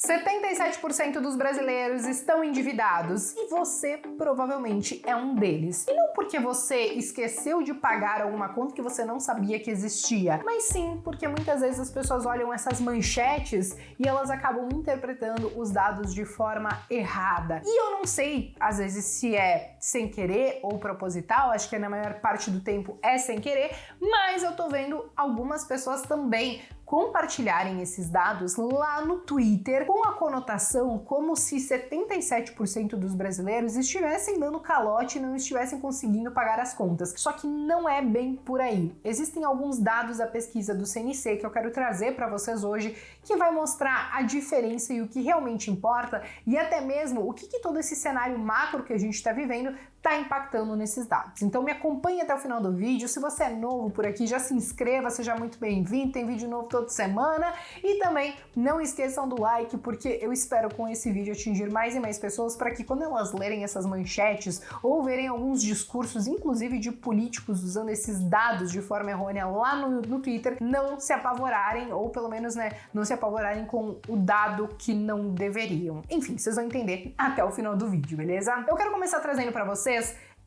77% dos brasileiros estão endividados e você provavelmente é um deles. E não porque você esqueceu de pagar alguma conta que você não sabia que existia, mas sim porque muitas vezes as pessoas olham essas manchetes e elas acabam interpretando os dados de forma errada. E eu não sei, às vezes, se é sem querer ou proposital, acho que na maior parte do tempo é sem querer, mas eu tô vendo algumas pessoas também compartilharem esses dados lá no Twitter com a conotação como se 77% dos brasileiros estivessem dando calote e não estivessem conseguindo pagar as contas. Só que não é bem por aí. Existem alguns dados da pesquisa do CNC que eu quero trazer para vocês hoje, que vai mostrar a diferença e o que realmente importa e até mesmo o que todo esse cenário macro que a gente está vivendo está impactando nesses dados. Então me acompanhe até o final do vídeo. Se você é novo por aqui, já se inscreva, seja muito bem-vindo. Tem vídeo novo toda semana. E também não esqueçam do like, porque eu espero com esse vídeo atingir mais e mais pessoas para que quando elas lerem essas manchetes ou verem alguns discursos, inclusive de políticos usando esses dados de forma errônea lá no Twitter, não se apavorarem, ou pelo menos, não se apavorarem com o dado que não deveriam. Enfim, vocês vão entender até o final do vídeo, beleza? Eu quero começar trazendo para vocês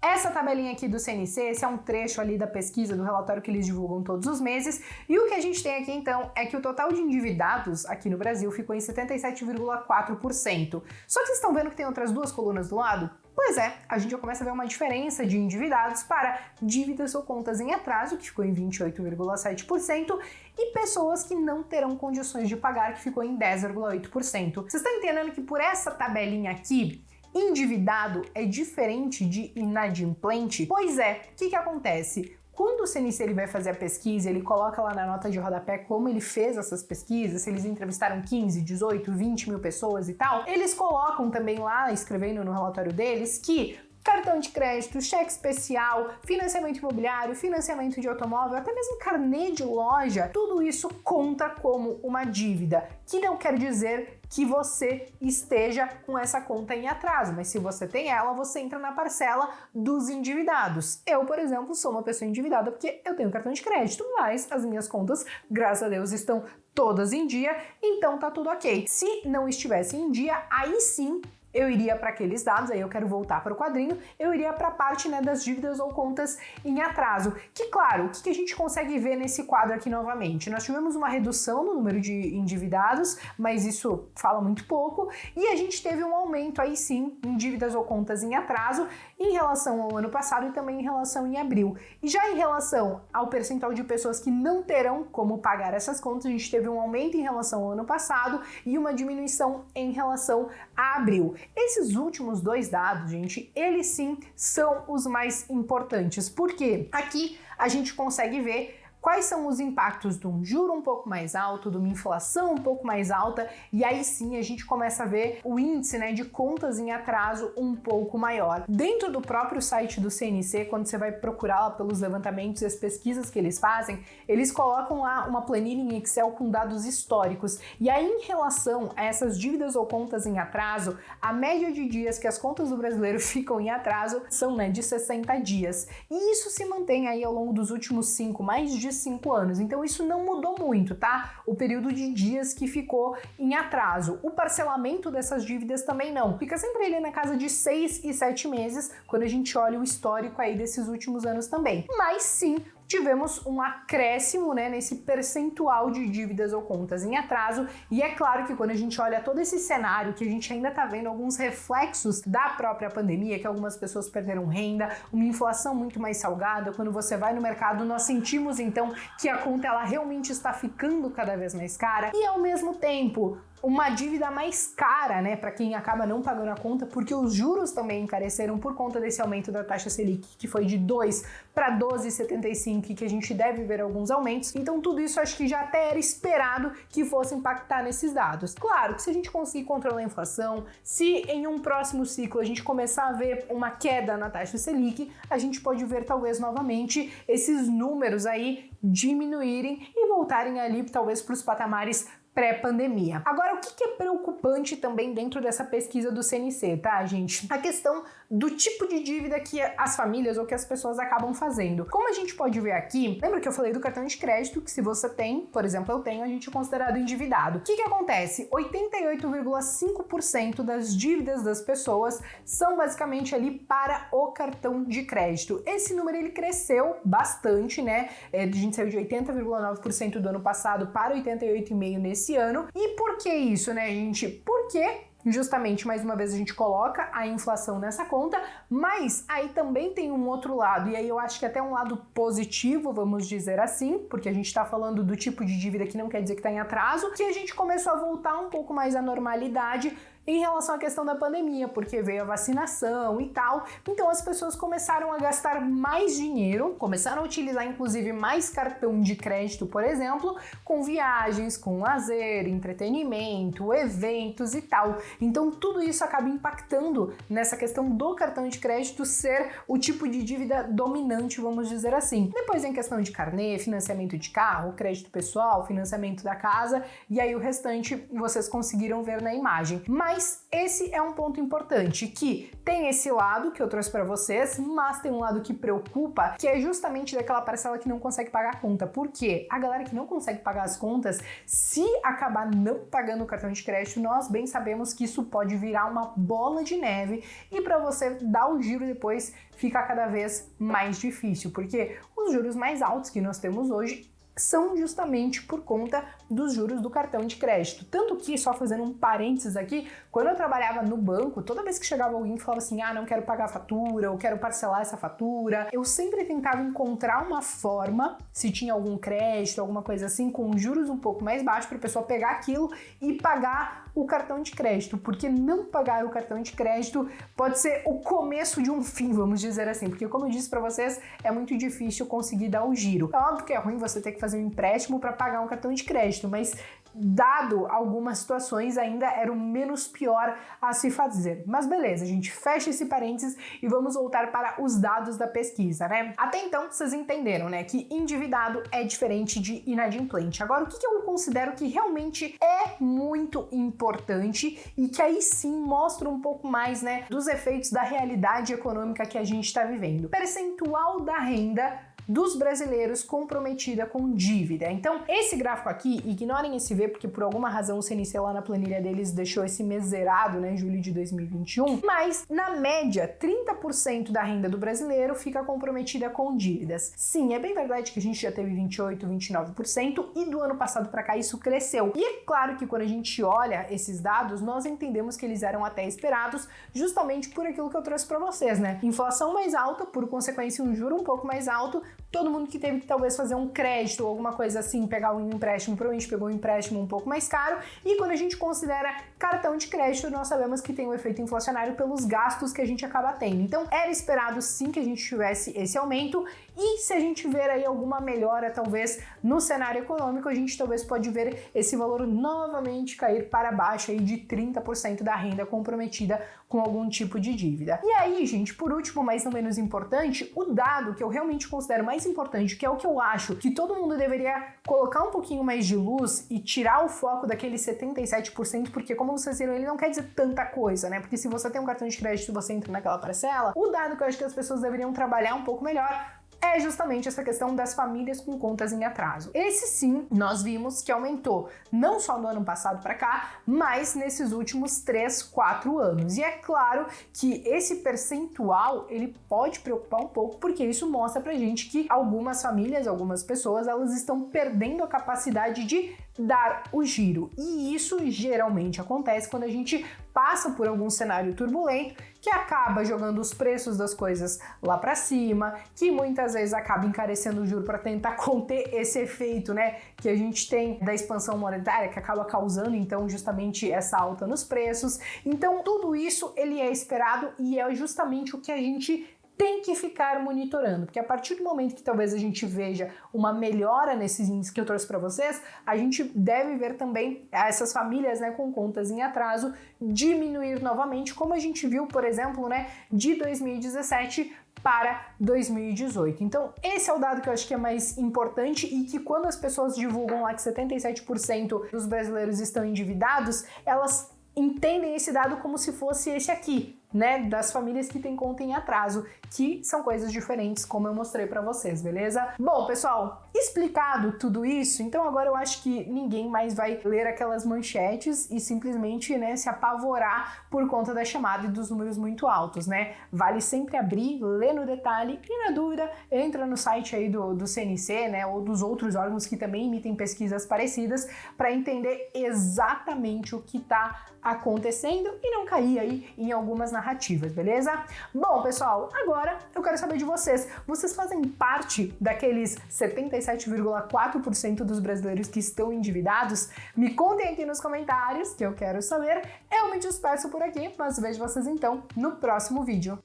essa tabelinha aqui do CNC. Esse é um trecho ali da pesquisa, do relatório que eles divulgam todos os meses, e o que a gente tem aqui então é que o total de endividados aqui no Brasil ficou em 77,4%. Só que vocês estão vendo que tem outras duas colunas do lado? Pois é, a gente já começa a ver uma diferença de endividados para dívidas ou contas em atraso, que ficou em 28,7%, e pessoas que não terão condições de pagar, que ficou em 10,8%. Vocês estão entendendo que por essa tabelinha aqui, endividado é diferente de inadimplente? Pois é, o que acontece? Quando o CNC ele vai fazer a pesquisa, ele coloca lá na nota de rodapé como ele fez essas pesquisas, se eles entrevistaram 15, 18, 20 mil pessoas e tal, eles colocam também lá, escrevendo no relatório deles, que cartão de crédito, cheque especial, financiamento imobiliário, financiamento de automóvel, até mesmo carnê de loja, tudo isso conta como uma dívida, que não quer dizer que você esteja com essa conta em atraso, mas se você tem ela, você entra na parcela dos endividados. Eu, por exemplo, sou uma pessoa endividada porque eu tenho cartão de crédito, mas as minhas contas, graças a Deus, estão todas em dia, então tá tudo ok. Se não estivesse em dia, aí sim eu iria para aqueles dados, aí eu quero voltar para o quadrinho, eu iria para a parte das dívidas ou contas em atraso. Que claro, o que a gente consegue ver nesse quadro aqui novamente? Nós tivemos uma redução no número de endividados, mas isso fala muito pouco, e a gente teve um aumento aí sim em dívidas ou contas em atraso em relação ao ano passado e também em relação em abril. E já em relação ao percentual de pessoas que não terão como pagar essas contas, a gente teve um aumento em relação ao ano passado e uma diminuição em relação a abril. Esses últimos dois dados, gente, eles sim são os mais importantes, porque aqui a gente consegue ver quais são os impactos de um juro um pouco mais alto, de uma inflação um pouco mais alta, e aí sim a gente começa a ver o índice de contas em atraso um pouco maior. Dentro do próprio site do CNC, quando você vai procurar lá pelos levantamentos e as pesquisas que eles fazem, eles colocam lá uma planilha em Excel com dados históricos, e aí em relação a essas dívidas ou contas em atraso, a média de dias que as contas do brasileiro ficam em atraso são de 60 dias, e isso se mantém aí ao longo dos últimos mais de 5 anos, então isso não mudou muito, tá? O período de dias que ficou em atraso. O parcelamento dessas dívidas também não. Fica sempre ali na casa de 6 e 7 meses, quando a gente olha o histórico aí desses últimos anos também. Mas sim, tivemos um acréscimo nesse percentual de dívidas ou contas em atraso, e é claro que quando a gente olha todo esse cenário, que a gente ainda tá vendo alguns reflexos da própria pandemia, que algumas pessoas perderam renda, uma inflação muito mais salgada, quando você vai no mercado, nós sentimos então que a conta ela realmente está ficando cada vez mais cara, e ao mesmo tempo uma dívida mais cara, para quem acaba não pagando a conta, porque os juros também encareceram por conta desse aumento da taxa Selic, que foi de 2 para 12,75, e que a gente deve ver alguns aumentos. Então tudo isso acho que já até era esperado que fosse impactar nesses dados. Claro que se a gente conseguir controlar a inflação, se em um próximo ciclo a gente começar a ver uma queda na taxa Selic, a gente pode ver talvez novamente esses números aí diminuírem e voltarem ali talvez para os patamares pré-pandemia. Agora, o que é preocupante preocupante também dentro dessa pesquisa do CNC, tá, gente? A questão do tipo de dívida que as famílias ou que as pessoas acabam fazendo. Como a gente pode ver aqui, lembra que eu falei do cartão de crédito, que se você tem, por exemplo, eu tenho, a gente é considerado endividado. O que acontece? 88,5% das dívidas das pessoas são basicamente ali para o cartão de crédito. Esse número ele cresceu bastante, né? A gente saiu de 80,9% do ano passado para 88,5% nesse ano. E por que isso, né, gente? Porque justamente, mais uma vez, a gente coloca a inflação nessa conta, mas aí também tem um outro lado, e aí eu acho que até um lado positivo, vamos dizer assim, porque a gente tá falando do tipo de dívida que não quer dizer que tá em atraso, que a gente começou a voltar um pouco mais à normalidade em relação à questão da pandemia, porque veio a vacinação e tal. Então as pessoas começaram a gastar mais dinheiro, começaram a utilizar inclusive mais cartão de crédito, por exemplo, com viagens, com lazer, entretenimento, eventos e tal. Então tudo isso acaba impactando nessa questão do cartão de crédito ser o tipo de dívida dominante, vamos dizer assim. Depois vem questão de carnê, financiamento de carro, crédito pessoal, financiamento da casa, e aí o restante vocês conseguiram ver na imagem. Mas esse é um ponto importante, que tem esse lado que eu trouxe para vocês, mas tem um lado que preocupa, que é justamente daquela parcela que não consegue pagar a conta. Por quê? A galera que não consegue pagar as contas, se acabar não pagando o cartão de crédito, nós bem sabemos que isso pode virar uma bola de neve e para você dar o giro depois fica cada vez mais difícil, porque os juros mais altos que nós temos hoje são justamente por conta dos juros do cartão de crédito. Tanto que, só fazendo um parênteses aqui, quando eu trabalhava no banco, toda vez que chegava alguém e falava assim, não quero pagar a fatura, ou quero parcelar essa fatura, eu sempre tentava encontrar uma forma, se tinha algum crédito, alguma coisa assim, com juros um pouco mais baixos, para a pessoa pegar aquilo e pagar o cartão de crédito, porque não pagar o cartão de crédito pode ser o começo de um fim, vamos dizer assim, porque como eu disse para vocês, é muito difícil conseguir dar o giro. É óbvio que é ruim você ter que fazer um empréstimo para pagar um cartão de crédito, mas dado algumas situações ainda era o menos pior a se fazer. Mas beleza, a gente fecha esse parênteses e vamos voltar para os dados da pesquisa, né? Até então vocês entenderam, né, que endividado é diferente de inadimplente. Agora, o que eu considero que realmente é muito importante e que aí sim mostra um pouco mais, né, dos efeitos da realidade econômica que a gente está vivendo. Percentual da renda dos brasileiros comprometida com dívida. Então, esse gráfico aqui, ignorem esse V, porque por alguma razão o CNC lá na planilha deles deixou esse mês zerado, né, em julho de 2021, mas, na média, 30% da renda do brasileiro fica comprometida com dívidas. Sim, é bem verdade que a gente já teve 28%, 29% e do ano passado para cá isso cresceu. E é claro que quando a gente olha esses dados, nós entendemos que eles eram até esperados, justamente por aquilo que eu trouxe para vocês, né? Inflação mais alta, por consequência um juro um pouco mais alto, todo mundo que teve que talvez fazer um crédito ou alguma coisa assim, pegar um empréstimo, provavelmente pegou um empréstimo um pouco mais caro, e quando a gente considera cartão de crédito, nós sabemos que tem um efeito inflacionário pelos gastos que a gente acaba tendo. Então, era esperado sim que a gente tivesse esse aumento, e se a gente ver aí alguma melhora, talvez, no cenário econômico, a gente talvez pode ver esse valor novamente cair para baixo aí de 30% da renda comprometida com algum tipo de dívida. E aí, gente, por último, mas não menos importante, o dado que eu realmente considero mais importante, que é o que eu acho que todo mundo deveria colocar um pouquinho mais de luz e tirar o foco daquele 77%, porque como vocês viram, ele não quer dizer tanta coisa, né? Porque se você tem um cartão de crédito e você entra naquela parcela, o dado que eu acho que as pessoas deveriam trabalhar um pouco melhor é justamente essa questão das famílias com contas em atraso. Esse sim, nós vimos que aumentou não só do ano passado para cá, mas nesses últimos 3, 4 anos. E é claro que esse percentual, ele pode preocupar um pouco, porque isso mostra pra gente que algumas famílias, algumas pessoas, elas estão perdendo a capacidade de dar o giro. E isso geralmente acontece quando a gente passa por algum cenário turbulento que acaba jogando os preços das coisas lá para cima, que muitas vezes acaba encarecendo o juro para tentar conter esse efeito, né, que a gente tem da expansão monetária, que acaba causando então justamente essa alta nos preços. Então tudo isso ele é esperado e é justamente o que a gente tem que ficar monitorando, porque a partir do momento que talvez a gente veja uma melhora nesses índices que eu trouxe para vocês, a gente deve ver também essas famílias, né, com contas em atraso diminuir novamente, como a gente viu, por exemplo, né, de 2017 para 2018. Então, esse é o dado que eu acho que é mais importante e que quando as pessoas divulgam lá que 77% dos brasileiros estão endividados, elas entendem esse dado como se fosse esse aqui, né, das famílias que têm conta em atraso, que são coisas diferentes, como eu mostrei pra vocês, beleza? Bom, pessoal, explicado tudo isso, então agora eu acho que ninguém mais vai ler aquelas manchetes e simplesmente, né, se apavorar por conta da chamada e dos números muito altos, né? Vale sempre abrir, ler no detalhe e, na dúvida, entra no site aí do CNC, né, ou dos outros órgãos que também emitem pesquisas parecidas para entender exatamente o que tá acontecendo e não cair aí em algumas narrativas, beleza? Bom, pessoal, agora eu quero saber de vocês. Vocês fazem parte daqueles 77,4% dos brasileiros que estão endividados? Me contem aqui nos comentários que eu quero saber. Eu me despeço por aqui, mas vejo vocês então no próximo vídeo.